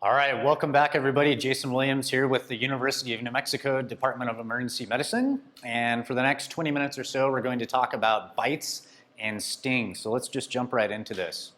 All right, welcome back everybody. Jason Williams here with the University of New Mexico Department of Emergency Medicine. And for the next 20 minutes or so, we're going to talk about bites and stings. So let's just jump right into this.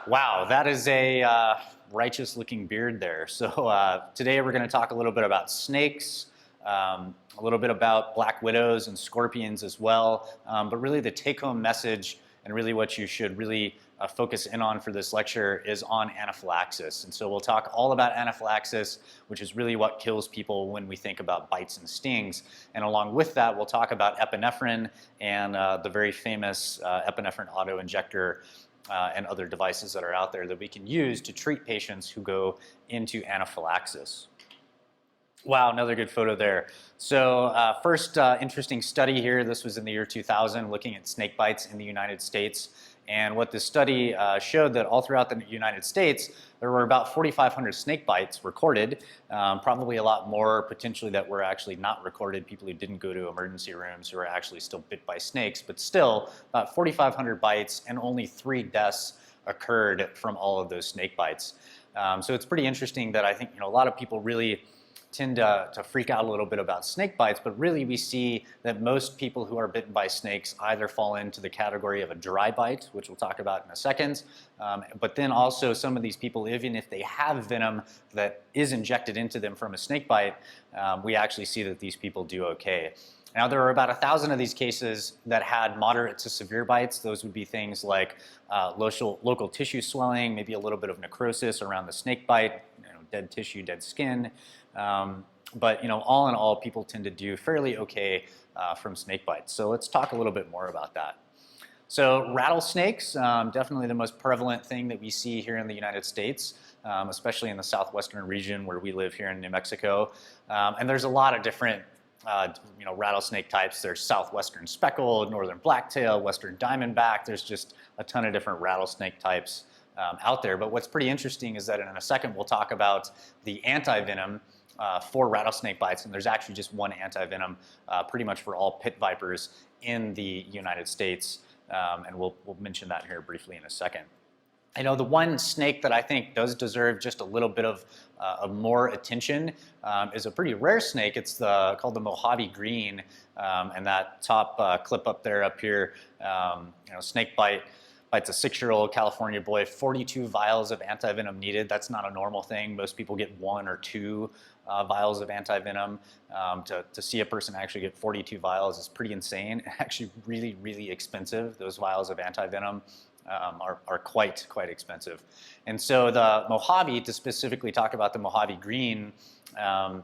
Wow, that is a righteous looking beard there. So today we're going to talk a little bit about snakes, a little bit about black widows and scorpions as well. But really the take home message and really what you should really focus in on for this lecture is on anaphylaxis. And so we'll talk all about anaphylaxis, which is really what kills people when we think about bites and stings. And along with that, we'll talk about epinephrine and the very famous epinephrine auto-injector and other devices that are out there that we can use to treat patients who go into anaphylaxis. Wow, another good photo there. So first interesting study here, this was in the year 2000, looking at snake bites in the United States. And what this study showed that all throughout the United States, there were about 4,500 snake bites recorded, probably a lot more potentially that were actually not recorded, people who didn't go to emergency rooms who were actually still bit by snakes, but still about 4,500 bites and only 3 deaths occurred from all of those snake bites. So it's pretty interesting that I think a lot of people really tend to freak out a little bit about snake bites, but really we see that most people who are bitten by snakes either fall into the category of a dry bite, which we'll talk about in a second, but then also some of these people, even if they have venom that is injected into them from a snake bite, we actually see that these people do okay. Now there are about 1,000 of these cases that had moderate to severe bites. Those would be things like local tissue swelling, maybe a little bit of necrosis around the snake bite, dead tissue, dead skin. But all in all, people tend to do fairly okay from snake bites. So let's talk a little bit more about that. So rattlesnakes, definitely the most prevalent thing that we see here in the United States, especially in the southwestern region where we live here in New Mexico. And there's a lot of different rattlesnake types. There's southwestern speckled, northern blacktail, western diamondback. There's just a ton of different rattlesnake types out there. But what's pretty interesting is that in a second we'll talk about the antivenom for rattlesnake bites, and there's actually just one antivenom pretty much for all pit vipers in the United States, and we'll mention that here briefly in a second. The one snake that I think does deserve just a little bit of more attention is a pretty rare snake. It's called the Mojave Green, and that top clip up here, snake bites a 6-year-old California boy, 42 vials of antivenom needed. That's not a normal thing. Most people get 1 or 2 vials of antivenom. To see a person actually get 42 vials is pretty insane. Actually really, really expensive. Those vials of antivenom are quite expensive. And so the Mojave, to specifically talk about the Mojave Green,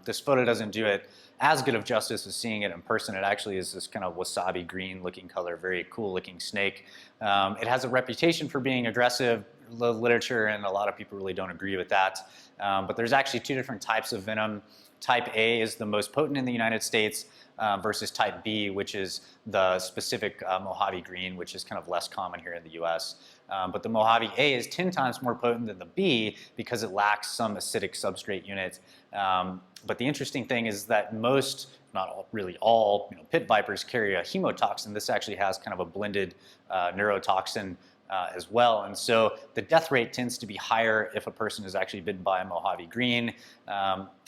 this photo doesn't do it as good of justice as seeing it in person. It actually is this kind of wasabi green looking color, very cool looking snake. It has a reputation for being aggressive. The literature and a lot of people really don't agree with that. But there's actually 2 different types of venom. Type A is the most potent in the United States versus type B, which is the specific Mojave Green, which is kind of less common here in the US. But the Mojave A is 10 times more potent than the B because it lacks some acidic substrate unit. But the interesting thing is that most, not all, really all, pit vipers carry a hemotoxin. This actually has kind of a blended neurotoxin as well. And so the death rate tends to be higher if a person is actually bitten by a Mojave Green.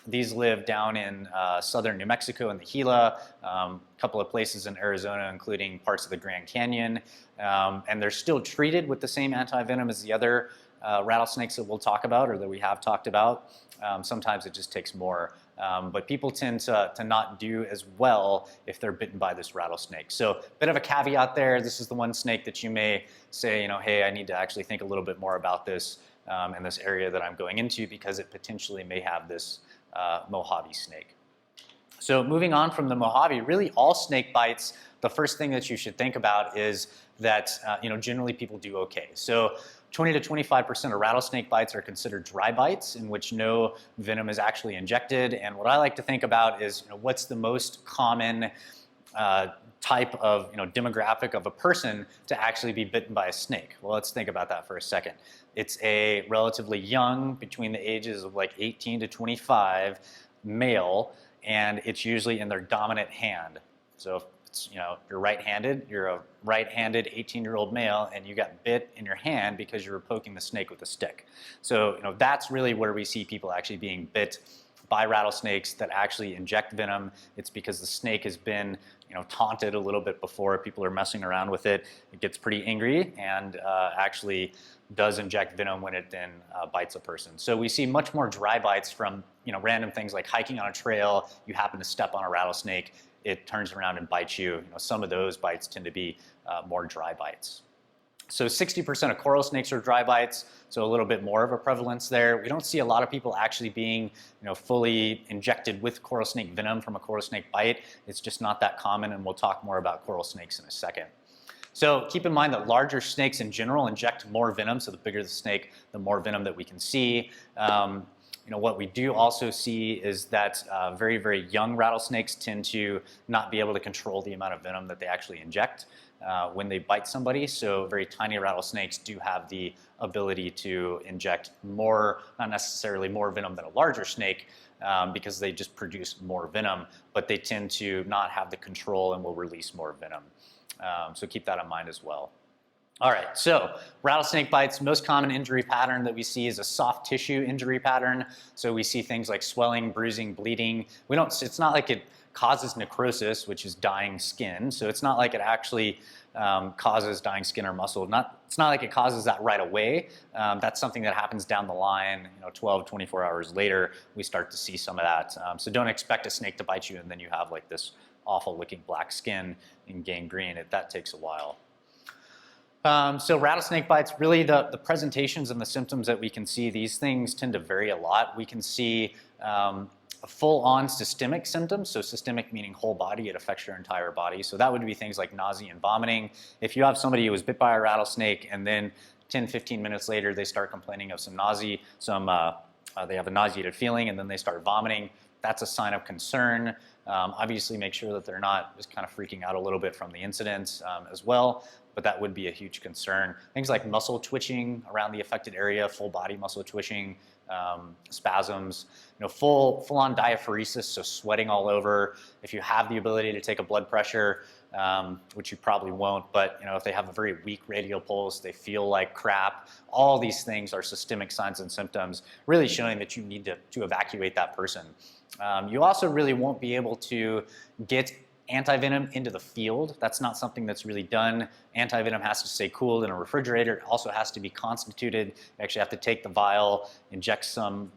These live down in southern New Mexico in the Gila, a couple of places in Arizona, including parts of the Grand Canyon. And they're still treated with the same antivenom as the other rattlesnakes that we'll talk about or that we have talked about. Sometimes it just takes more. But people tend to not do as well if they're bitten by this rattlesnake. So a bit of a caveat there. This is the one snake that you may say, hey, I need to actually think a little bit more about this in this area that I'm going into because it potentially may have this Mojave snake. So moving on from the Mojave, really all snake bites, the first thing that you should think about is that generally people do okay. So 20 to 25% of rattlesnake bites are considered dry bites in which no venom is actually injected. And what I like to think about is what's the most common type of demographic of a person to actually be bitten by a snake. Well, let's think about that for a second. It's a relatively young, between the ages of like 18 to 25, male, and it's usually in their dominant hand. So if you're right-handed, you're a right-handed 18-year-old male, and you got bit in your hand because you were poking the snake with a stick. So that's really where we see people actually being bit by rattlesnakes that actually inject venom. It's because the snake has been taunted a little bit before. People are messing around with it. It gets pretty angry and actually does inject venom when it then bites a person. So we see much more dry bites from random things like hiking on a trail. You happen to step on a rattlesnake, it turns around and bites you. Some of those bites tend to be more dry bites. So 60% of coral snakes are dry bites, so a little bit more of a prevalence there. We don't see a lot of people actually being fully injected with coral snake venom from a coral snake bite. It's just not that common, and we'll talk more about coral snakes in a second. So keep in mind that larger snakes in general inject more venom, so the bigger the snake, the more venom that we can see. What we do also see is that very, very young rattlesnakes tend to not be able to control the amount of venom that they actually inject when they bite somebody. So very tiny rattlesnakes do have the ability to inject more, not necessarily more venom than a larger snake, because they just produce more venom, but they tend to not have the control and will release more venom. So keep that in mind as well. All right, so rattlesnake bites, most common injury pattern that we see is a soft tissue injury pattern. So we see things like swelling, bruising, bleeding. It's not like it causes necrosis, which is dying skin. So it's not like it actually causes dying skin or muscle. It's not like it causes that right away. That's something that happens down the line, 12, 24 hours later, we start to see some of that. So don't expect a snake to bite you and then you have like this awful looking black skin and gangrene. That takes a while. So rattlesnake bites, really the presentations and the symptoms that we can see, these things tend to vary a lot. We can see full-on systemic symptoms, so systemic meaning whole body, it affects your entire body. So that would be things like nausea and vomiting. If you have somebody who was bit by a rattlesnake and then 10, 15 minutes later they start complaining of some nausea, they have a nauseated feeling and then they start vomiting, that's a sign of concern. Obviously make sure that they're not just kind of freaking out a little bit from the incident as well, but that would be a huge concern. Things like muscle twitching around the affected area, full body muscle twitching, spasms, full-on diaphoresis, so sweating all over. If you have the ability to take a blood pressure, which you probably won't, but if they have a very weak radial pulse, they feel like crap, all these things are systemic signs and symptoms, really showing that you need to evacuate that person. You also really won't be able to get antivenom into the field. That's not something that's really done. Antivenom has to stay cooled in a refrigerator. It also has to be constituted. You actually have to take the vial, inject some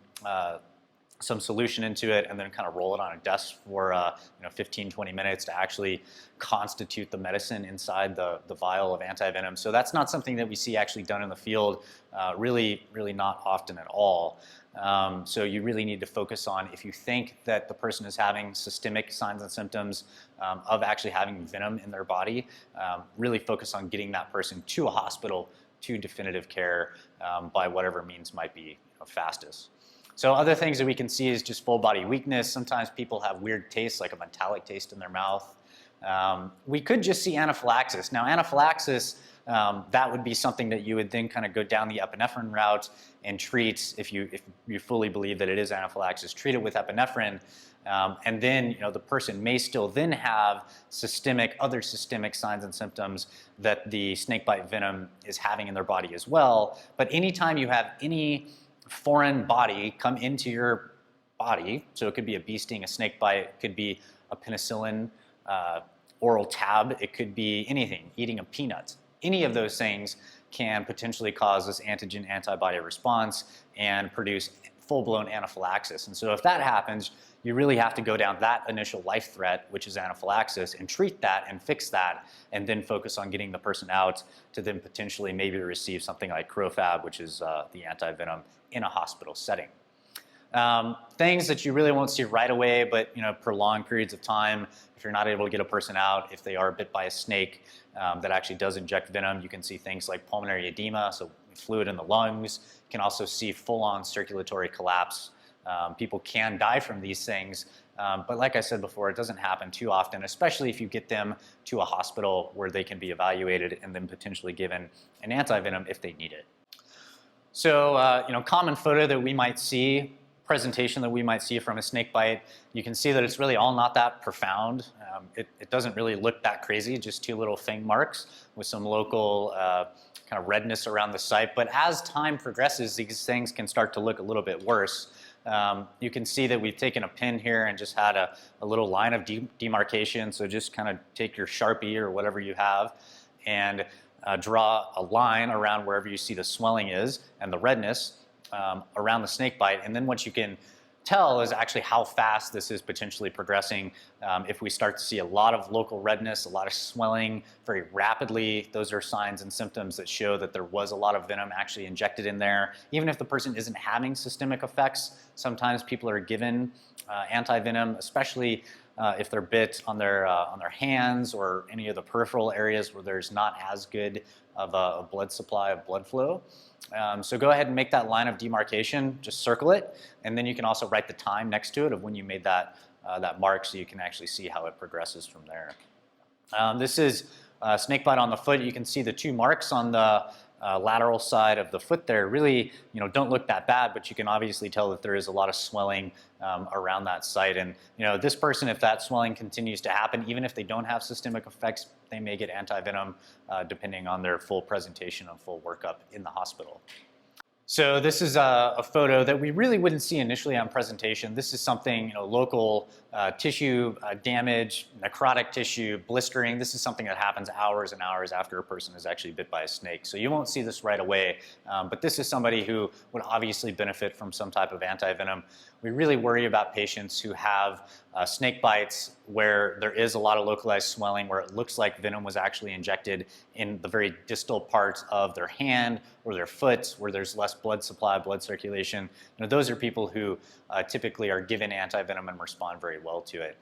solution into it, and then kind of roll it on a desk for 15, 20 minutes to actually constitute the medicine inside the vial of antivenom. So that's not something that we see actually done in the field, really not often at all. So you really need to focus on, if you think that the person is having systemic signs and symptoms of actually having venom in their body, really focus on getting that person to a hospital, to definitive care by whatever means might be fastest. So other things that we can see is just full body weakness. Sometimes people have weird tastes, like a metallic taste in their mouth. We could just see anaphylaxis. Now anaphylaxis, that would be something that you would then kind of go down the epinephrine route and treat. If you fully believe that it is anaphylaxis, treat it with epinephrine, and then the person may still then have other systemic signs and symptoms that the snakebite venom is having in their body as well. But anytime you have any foreign body come into your body, so it could be a bee sting, a snake bite, it could be a penicillin oral tab, it could be anything, eating a peanut. Any of those things can potentially cause this antigen-antibody response and produce full-blown anaphylaxis. And so if that happens, you really have to go down that initial life threat, which is anaphylaxis, and treat that and fix that, and then focus on getting the person out to then potentially maybe receive something like Crofab, which is the antivenom in a hospital setting. Things that you really won't see right away, but prolonged periods of time, if you're not able to get a person out, if they are bit by a snake that actually does inject venom, you can see things like pulmonary edema, so fluid in the lungs. You can also see full-on circulatory collapse. People can die from these things, but like I said before, it doesn't happen too often, especially if you get them to a hospital where they can be evaluated and then potentially given an antivenom if they need it. So, common photo that we might see, presentation that we might see from a snake bite, you can see that it's really all not that profound. It doesn't really look that crazy, just two little fang marks with some local kind of redness around the site. But as time progresses, these things can start to look a little bit worse. You can see that we've taken a pin here and just had a little line of demarcation. So just kind of take your Sharpie or whatever you have and draw a line around wherever you see the swelling is and the redness around the snake bite. And then what you can tell is actually how fast this is potentially progressing. If we start to see a lot of local redness, a lot of swelling very rapidly, those are signs and symptoms that show that there was a lot of venom actually injected in there. Even if the person isn't having systemic effects, sometimes people are given anti-venom, especially if they're bit on their hands or any of the peripheral areas where there's not as good of a blood supply, of blood flow. So go ahead and make that line of demarcation, just circle it, and then you can also write the time next to it of when you made that mark so you can actually see how it progresses from there. This is snake bite on the foot. You can see the two marks on the lateral side of the foot there really, don't look that bad, but you can obviously tell that there is a lot of swelling around that site. And this person, if that swelling continues to happen, even if they don't have systemic effects, they may get anti-venom depending on their full presentation and full workup in the hospital. So this is a photo that we really wouldn't see initially on presentation. This is something, local tissue damage, necrotic tissue, blistering. This is something that happens hours and hours after a person is actually bit by a snake. So you won't see this right away, but this is somebody who would obviously benefit from some type of anti-venom. We really worry about patients who have snake bites where there is a lot of localized swelling, where it looks like venom was actually injected in the very distal parts of their hand or their foot, where there's less blood supply, blood circulation. Those are people who typically are given anti-venom and respond very well to it.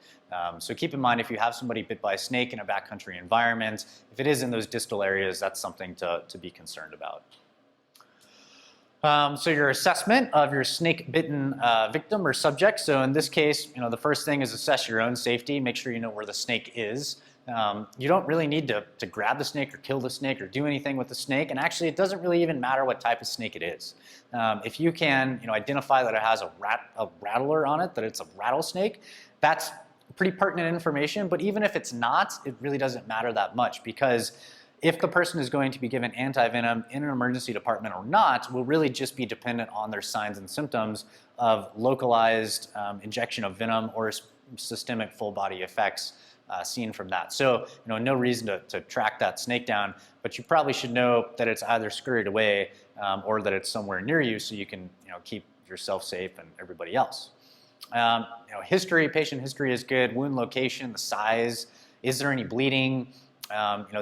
So keep in mind, if you have somebody bit by a snake in a backcountry environment, if it is in those distal areas, that's something to be concerned about. So your assessment of your snake-bitten victim or subject. So in this case, the first thing is assess your own safety. Make sure you know where the snake is. You don't really need to grab the snake or kill the snake or do anything with the snake. And actually, it doesn't really even matter what type of snake it is. If you can identify that it has a rattler on it, that it's a rattlesnake, that's pretty pertinent information. But even if it's not, it really doesn't matter that much, because if the person is going to be given anti-venom in an emergency department or not will really just be dependent on their signs and symptoms of localized injection of venom or systemic full body effects seen from that. So, no reason to track that snake down, but you probably should know that it's either scurried away or that it's somewhere near you, so you can, keep yourself safe and everybody else. History, patient history is good. Wound location, the size, is there any bleeding?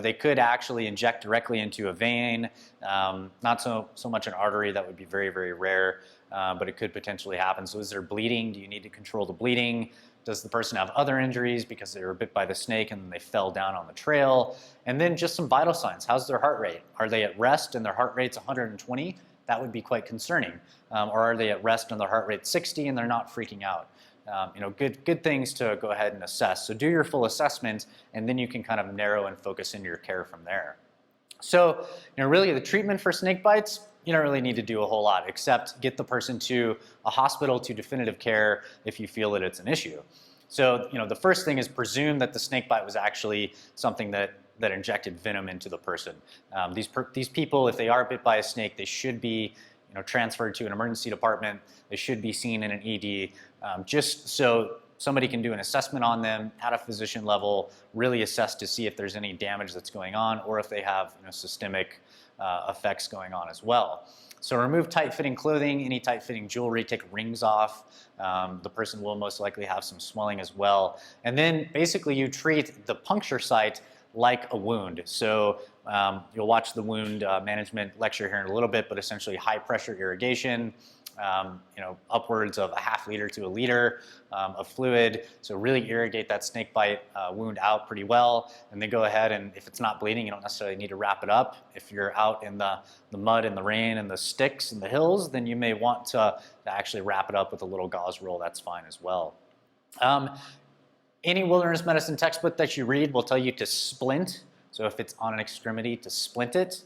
They could actually inject directly into a vein, not so much an artery. That would be very, very rare, but it could potentially happen. So is there bleeding? Do you need to control the bleeding? Does the person have other injuries because they were bit by the snake and they fell down on the trail? And then just some vital signs. How's their heart rate? Are they at rest and their heart rate's 120? That would be quite concerning. Or are they at rest and their heart rate's 60 and they're not freaking out? Good things to go ahead and assess. So do your full assessment, and then you can kind of narrow and focus in your care from there. So, really the treatment for snake bites, you don't really need to do a whole lot except get the person to a hospital to definitive care if you feel that it's an issue. So, the first thing is presume that the snake bite was actually something that injected venom into the person. These people, if they are bit by a snake, they should be transferred to an emergency department. They should be seen in an ED, just so somebody can do an assessment on them at a physician level, really assess to see if there's any damage that's going on or if they have systemic effects going on as well. So remove tight-fitting clothing, any tight-fitting jewelry, take rings off. The person will most likely have some swelling as well. And then basically you treat the puncture site like a wound. So you'll watch the wound management lecture here in a little bit, but essentially high pressure irrigation, upwards of a ½ liter to a liter of fluid. So really irrigate that snake bite wound out pretty well, and then go ahead and if it's not bleeding, you don't necessarily need to wrap it up. If you're out in the mud and the rain and the sticks and the hills, then you may want to actually wrap it up with a little gauze roll. That's fine as well. Any wilderness medicine textbook that you read will tell you to splint. So if it's on an extremity, to splint it.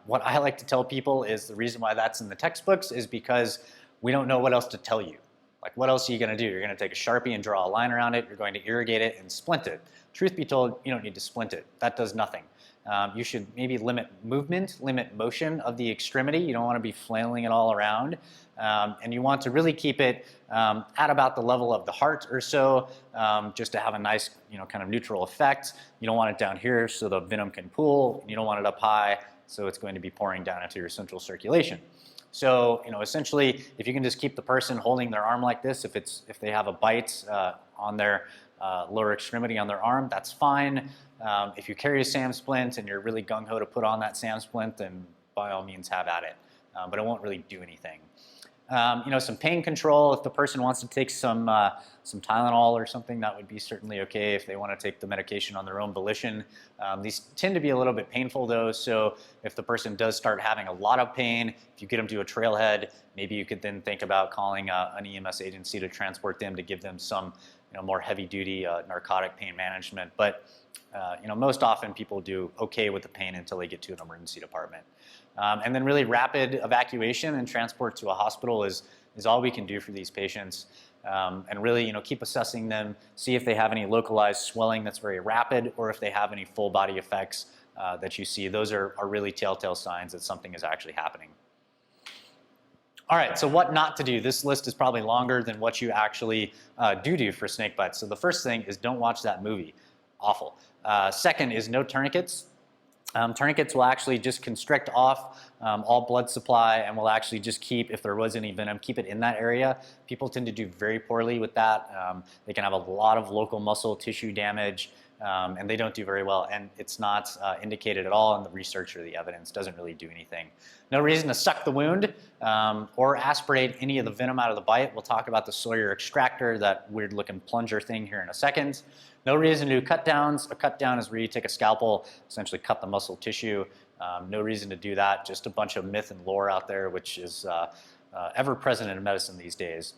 What I like to tell people is the reason why that's in the textbooks is because we don't know what else to tell you. Like, what else are you going to do? You're going to take a Sharpie and draw a line around it. You're going to irrigate it and splint it. Truth be told, you don't need to splint it. That does nothing. You should maybe limit movement, limit motion of the extremity. You don't want to be flailing it all around. And you want to really keep it at about the level of the heart or so, just to have a nice, kind of neutral effect. You don't want it down here so the venom can pool. You don't want it up high so it's going to be pouring down into your central circulation. So, essentially, if you can just keep the person holding their arm like this, if they have a bite on their lower extremity on their arm, that's fine. If you carry a SAM splint and you're really gung-ho to put on that SAM splint, then by all means have at it. But it won't really do anything. Some pain control, if the person wants to take some Tylenol or something, that would be certainly okay if they want to take the medication on their own volition. These tend to be a little bit painful though, so if the person does start having a lot of pain, if you get them to a trailhead, maybe you could then think about calling an EMS agency to transport them to give them some more heavy-duty narcotic pain management. But most often people do okay with the pain until they get to an emergency department. And then really rapid evacuation and transport to a hospital is all we can do for these patients. And really, keep assessing them, see if they have any localized swelling that's very rapid, or if they have any full body effects that you see. Those are really telltale signs that something is actually happening. All right, so what not to do. This list is probably longer than what you actually do for snake bites. So the first thing is don't watch that movie. Awful. Second is no tourniquets. Tourniquets will actually just constrict off all blood supply and will actually just keep, if there was any venom, keep it in that area. People tend to do very poorly with that. They can have a lot of local muscle tissue damage, and they don't do very well. And it's not indicated at all in the research or the evidence. Doesn't really do anything. No reason to suck the wound or aspirate any of the venom out of the bite. We'll talk about the Sawyer extractor, that weird looking plunger thing, here in a second. No reason to do cut downs. A cut down is where you take a scalpel, essentially cut the muscle tissue. No reason to do that. Just a bunch of myth and lore out there, which is ever present in medicine these days.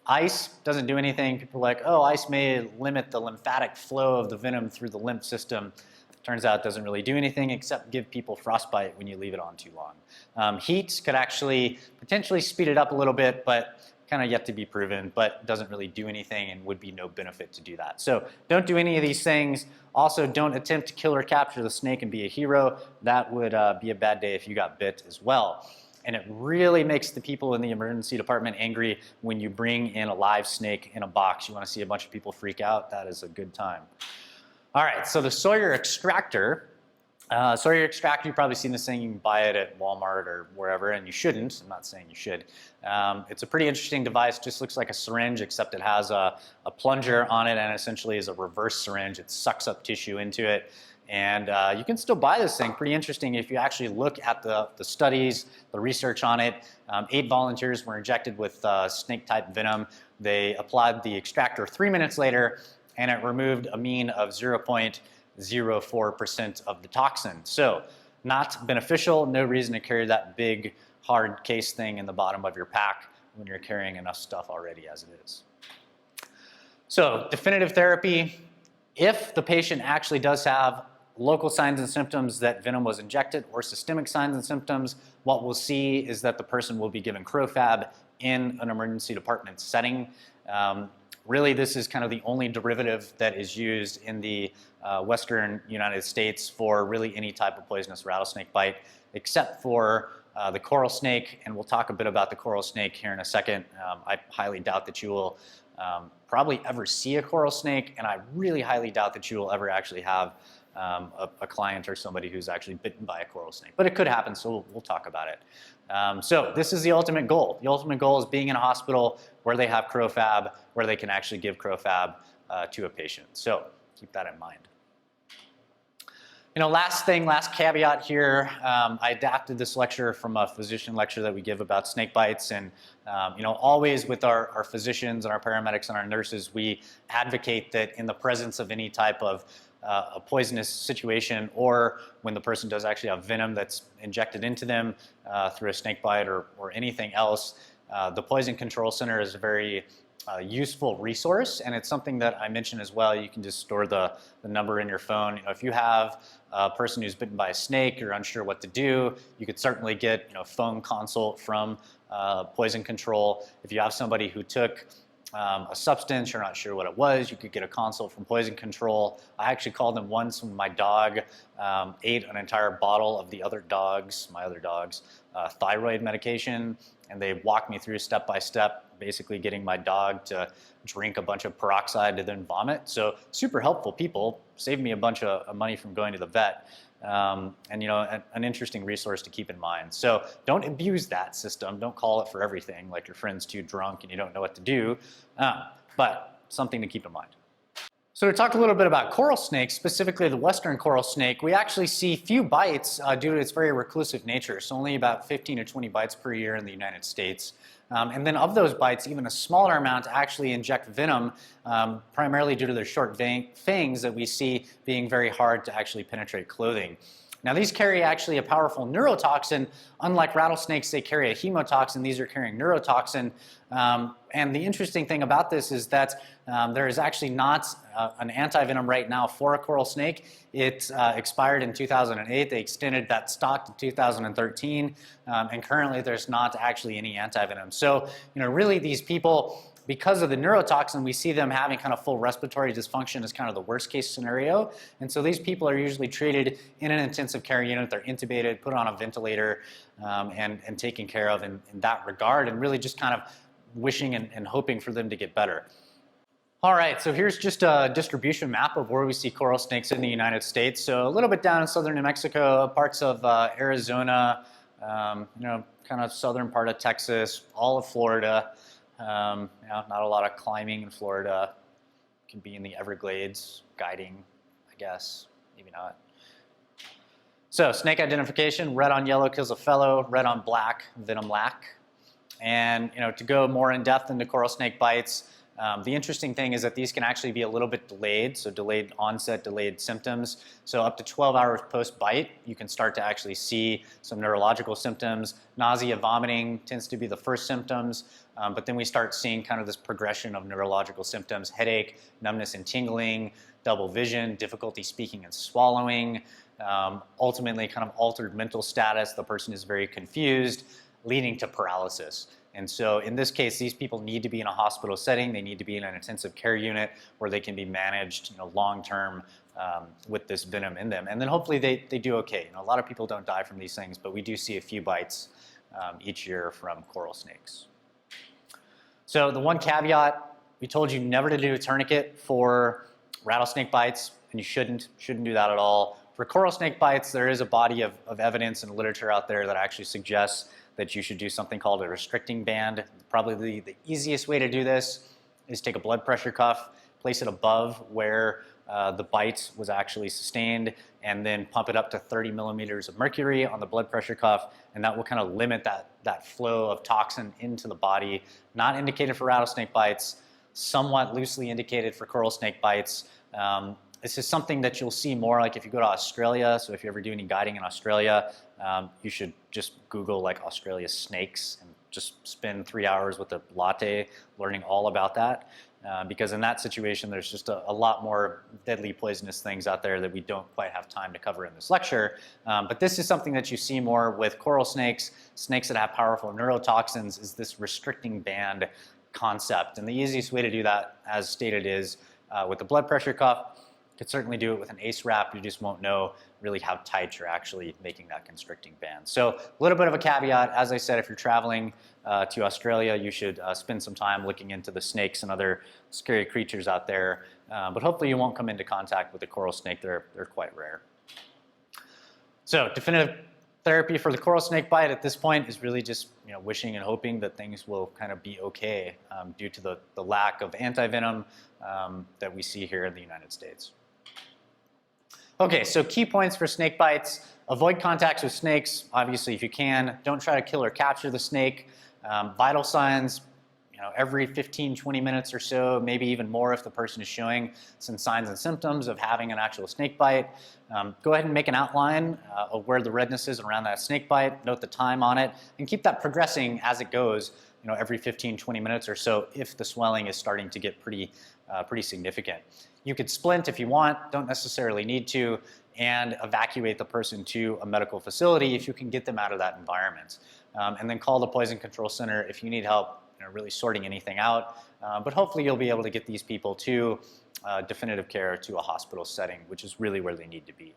Ice doesn't do anything. People are like, oh, ice may limit the lymphatic flow of the venom through the lymph system. Turns out it doesn't really do anything except give people frostbite when you leave it on too long. Heat could actually potentially speed it up a little bit, but kind of yet to be proven, but doesn't really do anything and would be no benefit to do that. So don't do any of these things. Also, don't attempt to kill or capture the snake and be a hero. That would be a bad day if you got bit as well. And it really makes the people in the emergency department angry when you bring in a live snake in a box. You want to see a bunch of people freak out? That is a good time. All right, so the Sawyer extractor. Sawyer extractor, you've probably seen this thing. You can buy it at Walmart or wherever, and you shouldn't. I'm not saying you should. It's a pretty interesting device. Just looks like a syringe, except it has a plunger on it, and essentially is a reverse syringe. It sucks up tissue into it. And you can still buy this thing. Pretty interesting if you actually look at the studies, the research on it. 8 volunteers were injected with snake-type venom. They applied the extractor 3 minutes later, and it removed a mean of 0.04% of the toxin. So not beneficial. No reason to carry that big, hard case thing in the bottom of your pack when you're carrying enough stuff already as it is. So definitive therapy. If the patient actually does have local signs and symptoms that venom was injected, or systemic signs and symptoms, what we'll see is that the person will be given crofab in an emergency department setting. Really, this is kind of the only derivative that is used in the Western United States for really any type of poisonous rattlesnake bite, except for the coral snake, and we'll talk a bit about the coral snake here in a second. I highly doubt that you will probably ever see a coral snake, and I really highly doubt that you will ever actually have a client or somebody who's actually bitten by a coral snake. But it could happen, so we'll talk about it. So this is the ultimate goal. The ultimate goal is being in a hospital where they have crofab, where they can actually give crofab to a patient. So keep that in mind. Last caveat here, I adapted this lecture from a physician lecture that we give about snake bites, and always with our physicians and our paramedics and our nurses, we advocate that in the presence of any type of a poisonous situation, or when the person does actually have venom that's injected into them through a snake bite or anything else, the Poison Control Center is very useful resource, and it's something that I mentioned as well. You can just store the number in your phone. If you have a person who's bitten by a snake, you're unsure what to do, you could certainly get phone consult from poison control. If you have somebody who took a substance, you're not sure what it was, you could get a consult from poison control. I actually called them once when my dog ate an entire bottle of my other dog's thyroid medication, and they walked me through step by step, basically getting my dog to drink a bunch of peroxide to then vomit. So super helpful people, saved me a bunch of money from going to the vet. And an interesting resource to keep in mind. So don't abuse that system. Don't call it for everything, like your friend's too drunk and you don't know what to do, but something to keep in mind. So to talk a little bit about coral snakes, specifically the western coral snake, we actually see few bites due to its very reclusive nature. So only about 15 to 20 bites per year in the United States. And then of those bites, even a smaller amount actually inject venom, primarily due to their short fangs that we see being very hard to actually penetrate clothing. Now these carry actually a powerful neurotoxin. Unlike rattlesnakes, they carry a hemotoxin. These are carrying neurotoxin. And the interesting thing about this is that there is actually not an antivenom right now for a coral snake. It expired in 2008. They extended that stock to 2013. And currently there's not actually any antivenom. So, really these people, because of the neurotoxin, we see them having kind of full respiratory dysfunction as kind of the worst case scenario. And so these people are usually treated in an intensive care unit. They're intubated, put on a ventilator, and taken care of in that regard, and really just kind of wishing and hoping for them to get better. All right, so here's just a distribution map of where we see coral snakes in the United States. So a little bit down in southern New Mexico, parts of Arizona, kind of southern part of Texas, all of Florida. Not a lot of climbing in Florida. Can be in the Everglades, guiding, I guess, maybe not. So snake identification: red on yellow kills a fellow, red on black, venom lack. And to go more in depth into coral snake bites, the interesting thing is that these can actually be a little bit delayed, so delayed onset, delayed symptoms. So up to 12 hours post-bite, you can start to actually see some neurological symptoms. Nausea, vomiting tends to be the first symptoms, but then we start seeing kind of this progression of neurological symptoms: headache, numbness and tingling, double vision, difficulty speaking and swallowing, ultimately kind of altered mental status. The person is very confused, leading to paralysis. And so in this case, these people need to be in a hospital setting. They need to be in an intensive care unit where they can be managed long-term with this venom in them. And then hopefully they do okay. A lot of people don't die from these things, but we do see a few bites each year from coral snakes. So the one caveat, we told you never to do a tourniquet for rattlesnake bites, and you shouldn't do that at all. For coral snake bites, there is a body of evidence and literature out there that actually suggests that you should do something called a restricting band. Probably the easiest way to do this is take a blood pressure cuff, place it above where the bite was actually sustained, and then pump it up to 30 millimeters of mercury on the blood pressure cuff, and that will kind of limit that flow of toxin into the body. Not indicated for rattlesnake bites, somewhat loosely indicated for coral snake bites. This is something that you'll see more like if you go to Australia. So if you ever do any guiding in Australia, you should just Google like Australia snakes and just spend 3 hours with a latte learning all about that. Because in that situation, there's just a lot more deadly poisonous things out there that we don't quite have time to cover in this lecture. But this is something that you see more with coral snakes, snakes that have powerful neurotoxins, is this restricting band concept. And the easiest way to do that, as stated, is with the blood pressure cuff. You could certainly do it with an ACE wrap. You just won't know really how tight you're actually making that constricting band. So a little bit of a caveat. As I said, if you're traveling to Australia, you should spend some time looking into the snakes and other scary creatures out there. But hopefully you won't come into contact with a coral snake. They're quite rare. So definitive therapy for the coral snake bite at this point is really just wishing and hoping that things will kind of be okay due to the lack of antivenom that we see here in the United States. Okay, so key points for snake bites: avoid contacts with snakes, obviously, if you can. Don't try to kill or capture the snake. Vital signs, every 15, 20 minutes or so, maybe even more if the person is showing some signs and symptoms of having an actual snake bite. Go ahead and make an outline of where the redness is around that snake bite, note the time on it, and keep that progressing as it goes every 15, 20 minutes or so if the swelling is starting to get pretty significant. You could splint if you want, don't necessarily need to, and evacuate the person to a medical facility if you can get them out of that environment. And then call the Poison Control Center if you need help really sorting anything out. But hopefully you'll be able to get these people to definitive care, to a hospital setting, which is really where they need to be.